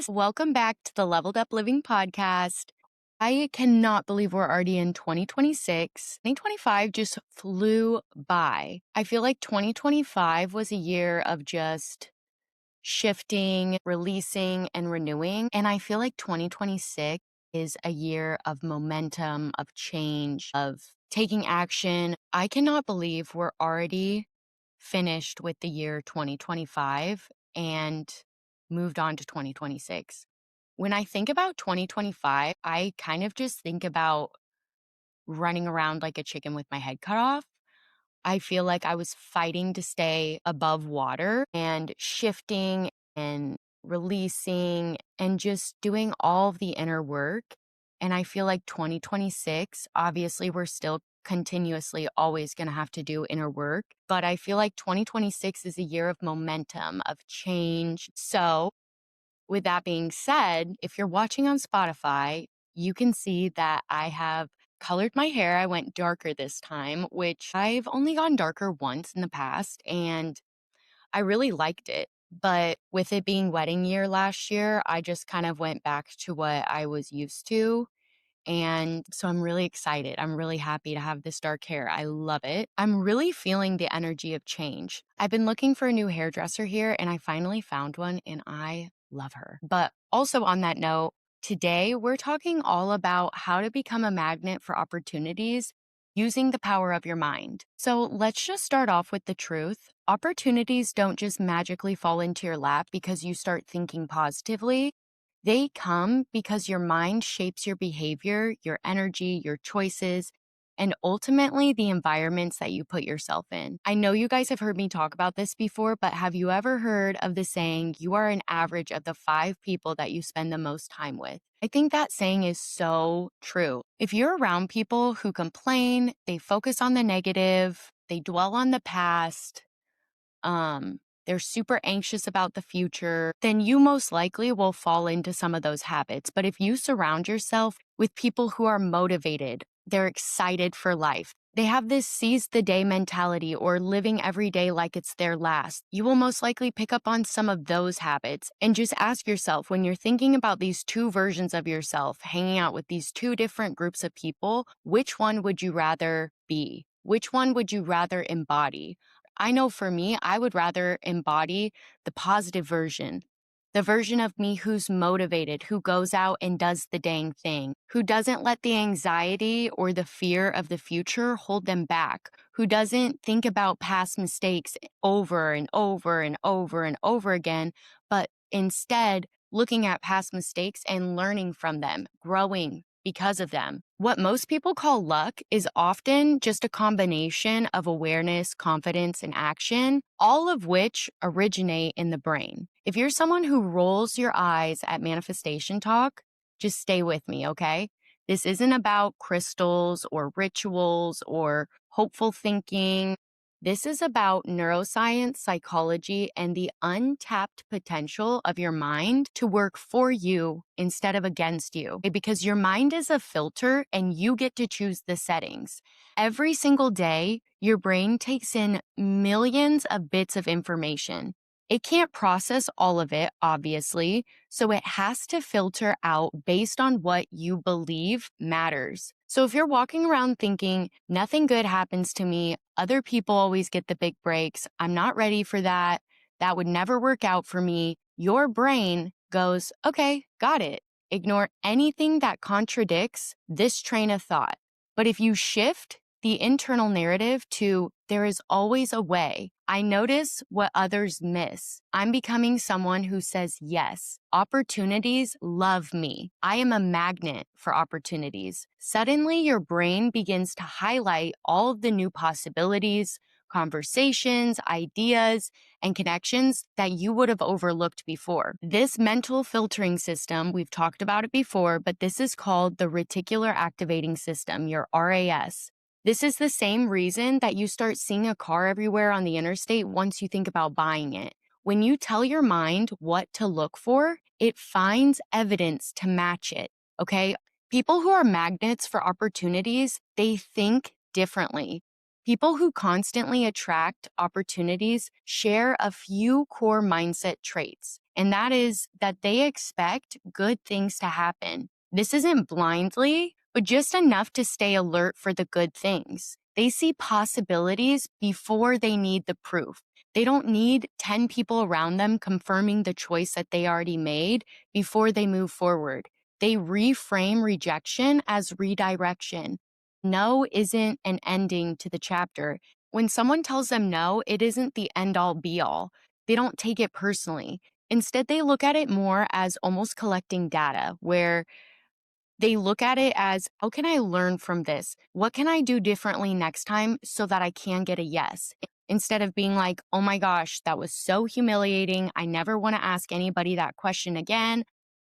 Welcome back to the Leveled Up Living podcast. I cannot believe we're already in 2026. 2025 just flew by. I feel like 2025 was a year of just shifting, releasing, and renewing. And I feel like 2026 is a year of momentum, of change, of taking action. I cannot believe we're already finished with the year 2025 and moved on to 2026. When I think about 2025, I kind of just think about running around like a chicken with my head cut off. I feel like I was fighting to stay above water and shifting and releasing and just doing all of the inner work. And I feel like 2026, obviously, we're still continuously always going to have to do inner work. But I feel like 2026 is a year of momentum, of change. So, with that being said, if you're watching on Spotify, you can see that I have colored my hair. I went darker this time, which I've only gone darker once in the past, and I really liked it. But with it being wedding year last year, I just kind of went back to what I was used to. And so I'm really excited. I'm really happy to have this dark hair. I love it. I'm really feeling the energy of change. I've been looking for a new hairdresser here and I finally found one and I love her. But also on that note, today we're talking all about how to become a magnet for opportunities using the power of your mind. So let's just start off with the truth. Opportunities don't just magically fall into your lap because you start thinking positively. They come because your mind shapes your behavior, your energy, your choices, and ultimately the environments that you put yourself in. I know you guys have heard me talk about this before, but have you ever heard of the saying, you are an average of the 5 people that you spend the most time with? I think that saying is so true. If you're around people who complain, they focus on the negative, they dwell on the past, they're super anxious about the future, then you most likely will fall into some of those habits. But if you surround yourself with people who are motivated, they're excited for life, they have this seize the day mentality or living every day like it's their last, you will most likely pick up on some of those habits. And just ask yourself, when you're thinking about these two versions of yourself, hanging out with these two different groups of people, which one would you rather be? Which one would you rather embody? I know for me, I would rather embody the positive version, the version of me who's motivated, who goes out and does the dang thing, who doesn't let the anxiety or the fear of the future hold them back, who doesn't think about past mistakes over and over and over and over again, but instead looking at past mistakes and learning from them, growing because of them. What most people call luck is often just a combination of awareness, confidence, and action, all of which originate in the brain. If you're someone who rolls your eyes at manifestation talk, just stay with me, okay? This isn't about crystals or rituals or hopeful thinking. This is about neuroscience, psychology, and the untapped potential of your mind to work for you instead of against you. Because your mind is a filter and you get to choose the settings. Every single day, your brain takes in millions of bits of information. It can't process all of it, obviously, so it has to filter out based on what you believe matters. So if you're walking around thinking, nothing good happens to me, other people always get the big breaks, I'm not ready for that, that would never work out for me, your brain goes, okay, got it. Ignore anything that contradicts this train of thought. But if you shift the internal narrative to, there is always a way, I notice what others miss, I'm becoming someone who says yes. Opportunities love me. I am a magnet for opportunities. Suddenly, your brain begins to highlight all of the new possibilities, conversations, ideas, and connections that you would have overlooked before. This mental filtering system, we've talked about it before, but this is called the Reticular Activating System, your RAS. This is the same reason that you start seeing a car everywhere on the interstate once you think about buying it. When you tell your mind what to look for, it finds evidence to match it, okay? People who are magnets for opportunities, they think differently. People who constantly attract opportunities share a few core mindset traits, and that is that they expect good things to happen. This isn't blindly, but just enough to stay alert for the good things. They see possibilities before they need the proof. They don't need 10 people around them confirming the choice that they already made before they move forward. They reframe rejection as redirection. No isn't an ending to the chapter. When someone tells them no, it isn't the end all be all. They don't take it personally. Instead, they look at it more as almost collecting data, where they look at it as, how can I learn from this? What can I do differently next time so that I can get a yes? Instead of being like, oh my gosh, that was so humiliating. I never want to ask anybody that question again.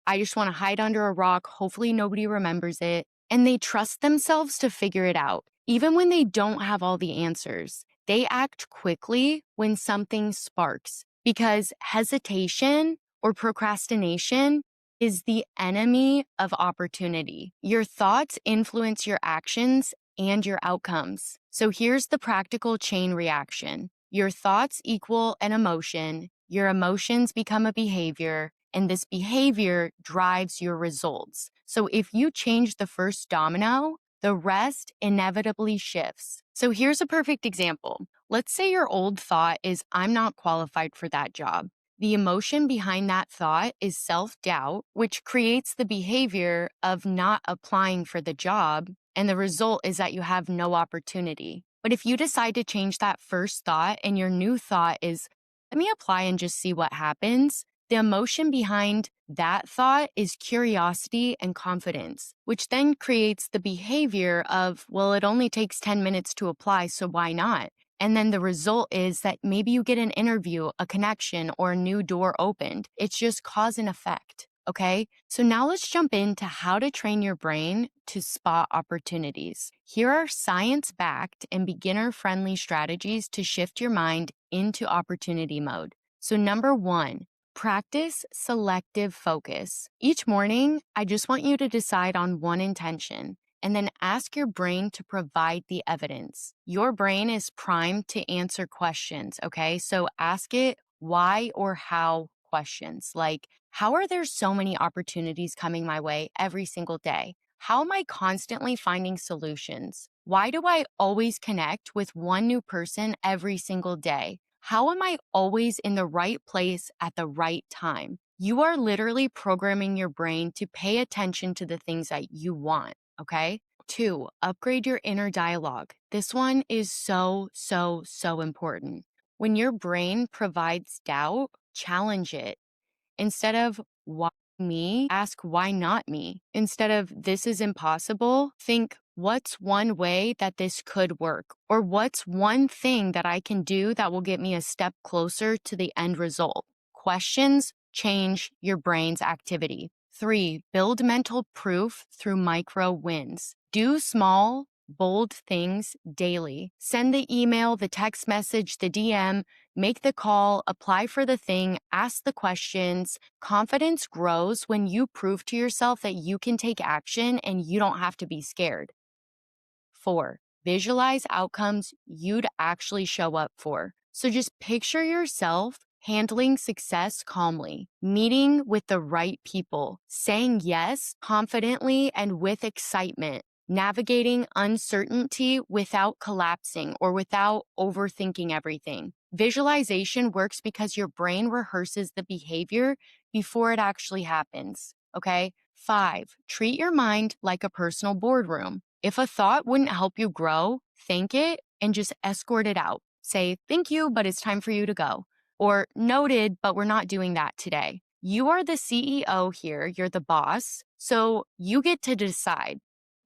I just want to hide under a rock. Hopefully, nobody remembers it. And they trust themselves to figure it out, even when they don't have all the answers. They act quickly when something sparks because hesitation or procrastination is the enemy of opportunity. Your thoughts influence your actions and your outcomes. So here's the practical chain reaction. Your thoughts equal an emotion, your emotions become a behavior, and this behavior drives your results. So if you change the first domino, the rest inevitably shifts. So here's a perfect example. Let's say your old thought is, I'm not qualified for that job. The emotion behind that thought is self-doubt, which creates the behavior of not applying for the job, and the result is that you have no opportunity. But if you decide to change that first thought and your new thought is, let me apply and just see what happens, the emotion behind that thought is curiosity and confidence, which then creates the behavior of, well, it only takes 10 minutes to apply, so why not? And then the result is that maybe you get an interview, a connection, or a new door opened. It's just cause and effect. Okay. So now let's jump into how to train your brain to spot opportunities. Here are science backed and beginner friendly strategies to shift your mind into opportunity mode. So, number one, practice selective focus. Each morning, I just want you to decide on one intention and then ask your brain to provide the evidence. Your brain is primed to answer questions, okay? So ask it why or how questions, like, how are there so many opportunities coming my way every single day? How am I constantly finding solutions? Why do I always connect with one new person every single day? How am I always in the right place at the right time? You are literally programming your brain to pay attention to the things that you want. Okay. Two, upgrade your inner dialogue. This one is so important. When your brain provides doubt, challenge it. Instead of why me, ask why not me. Instead of this is impossible, think what's one way that this could work? Or what's one thing that I can do that will get me a step closer to the end result? Questions change your brain's activity. Three, build mental proof through micro wins. Do small, bold things daily. Send the email, the text message, the DM, make the call, apply for the thing, ask the questions. Confidence grows when you prove to yourself that you can take action and you don't have to be scared. Four, visualize outcomes you'd actually show up for. So just picture yourself handling success calmly, meeting with the right people, saying yes confidently and with excitement, navigating uncertainty without collapsing or without overthinking everything. Visualization works because your brain rehearses the behavior before it actually happens. Okay. Five, treat your mind like a personal boardroom. If a thought wouldn't help you grow, thank it and just escort it out. Say, thank you, but it's time for you to go. Or noted, but we're not doing that today. You are the CEO here, you're the boss, so you get to decide.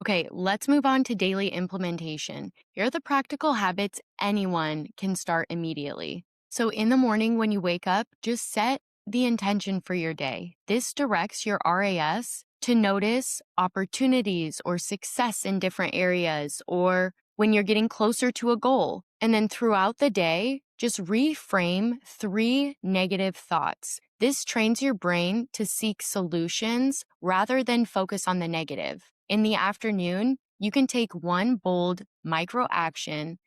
Okay, let's move on to daily implementation. Here are the practical habits anyone can start immediately. So in the morning when you wake up, just set the intention for your day. This directs your RAS to notice opportunities or success in different areas or when you're getting closer to a goal. And then throughout the day, just reframe 3 negative thoughts. This trains your brain to seek solutions rather than focus on the negative. In the afternoon, you can take one bold micro action.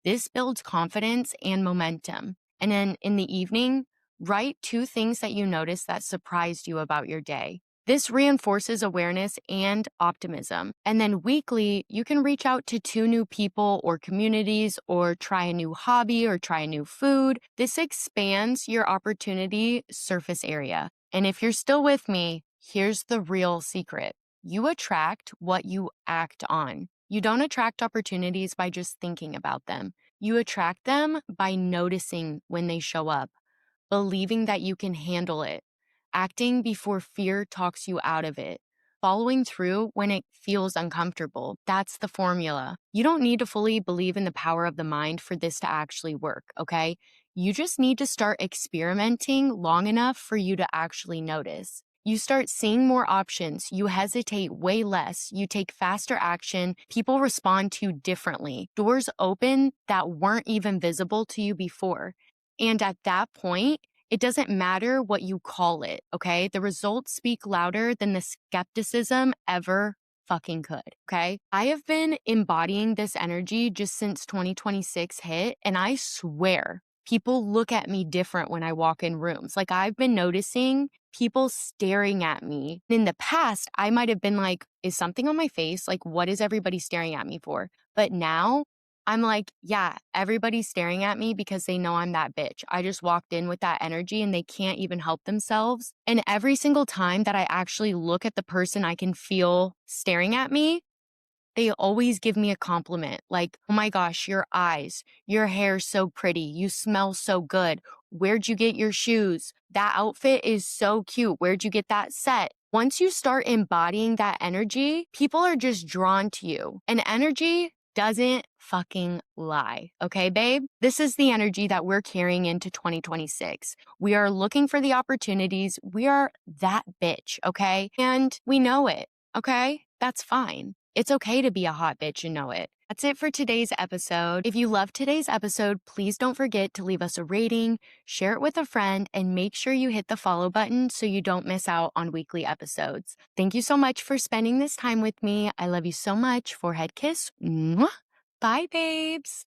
This builds confidence and momentum. And then in the evening, write 2 things that you noticed that surprised you about your day. This reinforces awareness and optimism. And then weekly, you can reach out to 2 new people or communities or try a new hobby or try a new food. This expands your opportunity surface area. And if you're still with me, here's the real secret. You attract what you act on. You don't attract opportunities by just thinking about them. You attract them by noticing when they show up, believing that you can handle it, acting before fear talks you out of it, following through when it feels uncomfortable. That's the formula. You don't need to fully believe in the power of the mind for this to actually work, okay? You just need to start experimenting long enough for you to actually notice. You start seeing more options. You hesitate way less. You take faster action. People respond to you differently. Doors open that weren't even visible to you before. And at that point, it doesn't matter what you call it, okay? The results speak louder than the skepticism ever fucking could, okay? I have been embodying this energy just since 2026 hit, and I swear people look at me different when I walk in rooms. Like, I've been noticing people staring at me. In the past, I might have been like, is something on my face? Like, what is everybody staring at me for? But now I'm like, yeah, everybody's staring at me because they know I'm that bitch. I just walked in with that energy and they can't even help themselves. And every single time that I actually look at the person I can feel staring at me, they always give me a compliment. Like, oh my gosh, your eyes, your hair's so pretty. You smell so good. Where'd you get your shoes? That outfit is so cute. Where'd you get that set? Once you start embodying that energy, people are just drawn to you. And energy doesn't fucking lie. Okay, babe? This is the energy that we're carrying into 2026. We are looking for the opportunities. We are that bitch, okay? And we know it, okay? That's fine. It's okay to be a hot bitch and know it. That's it for today's episode. If you loved today's episode, please don't forget to leave us a rating, share it with a friend, and make sure you hit the follow button so you don't miss out on weekly episodes. Thank you so much for spending this time with me. I love you so much. Forehead kiss. Mwah. Bye, babes.